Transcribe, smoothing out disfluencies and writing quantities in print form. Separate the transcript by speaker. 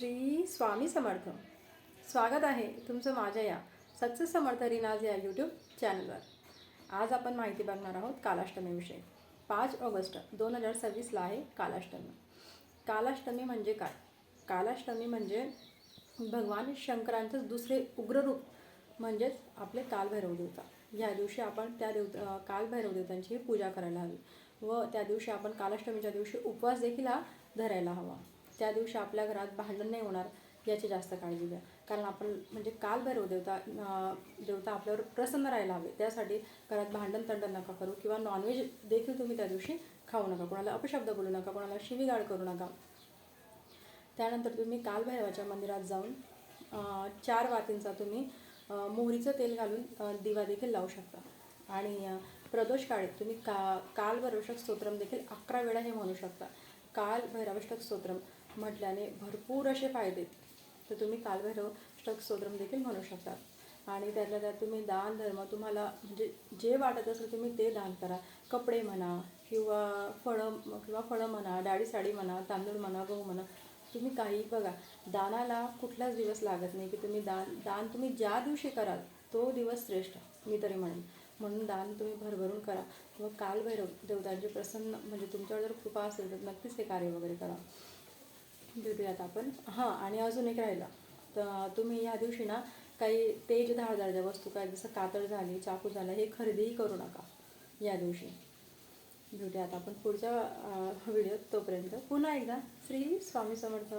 Speaker 1: श्री स्वामी समर्थ. स्वागत आहे तुमचं माझ्या या सक्सेस समर्थ रिनाज या यूट्यूब चॅनलवर. आज आपण माहिती बघणार आहोत कालाष्टमीविषयी. 5 ऑगस्ट 2026ला आहे कालाष्टमी. कालाष्टमी म्हणजे काय? कालाष्टमी म्हणजे भगवान शंकरांचं दुसरे उग्ररूप म्हणजेच आपले कालभैरव देवता. या दिवशी आपण त्या कालभैरव देवतांची पूजा करायला हवी व त्या दिवशी आपण कालाष्टमीच्या दिवशी उपवास देखील धरायला हवा. त्या दिवशी आपल्या घरात भांडण नाही होणार याची जास्त काळजी घ्या, कारण आपण म्हणजे कालभैरव देवता आपल्यावर प्रसन्न राहायला हवे. त्यासाठी घरात भांडण तंड नका करू किंवा नॉनव्हेज देखील तुम्ही त्या दिवशी खाऊ नका. कोणाला अपशब्द बोलू नका, कोणाला शिवीगाळ करू नका. त्यानंतर तुम्ही कालभैरवाच्या मंदिरात जाऊन 4 वातींचा तुम्ही मोहरीचं तेल घालून दिवा देखील लावू शकता. आणि प्रदोष काळी तुम्ही कालभैरवाष्टक स्तोत्रम देखील 11 वेळा हे म्हणू शकता. कालभैरवाष्टक स्तोत्रम म्हटल्याने भरपूर असे फायदे. तर तुम्ही कालभैरवाष्टक स्तोत्रम देखील म्हणू शकता. आणि त्यातल्या त्यात तुम्ही दान धर्म तुम्हाला म्हणजे जे वाटत असेल तुम्ही ते दान करा. कपडे म्हणा किंवा फळं म्हणा, डाळी साडी म्हणा, तांदूळ म्हणा, गहू म्हणा, तुम्ही काही बघा. दानाला कुठलाच दिवस लागत नाही की तुम्ही दान तुम्ही ज्या दिवशी कराल तो दिवस श्रेष्ठ मी तरी म्हणेन. म्हणून दान तुम्ही भरभरून करा व कालभैरव देवतांची प्रसन्न म्हणजे तुमच्यावर जर कृपा असेल तर नक्कीच हे कार्य वगैरे करा. भेटूयात आपण. आणि अजून एक राहिलं तर तुम्ही या दिवशी ना काही तेज धारदारच्या वस्तू काय जसं कातळ झाली, चाकू झाला हे खरेदीही करू नका या दिवशी. भेटूयात आपण पुढच्या व्हिडिओत. तोपर्यंत पुन्हा एकदा श्री स्वामी समर्थ.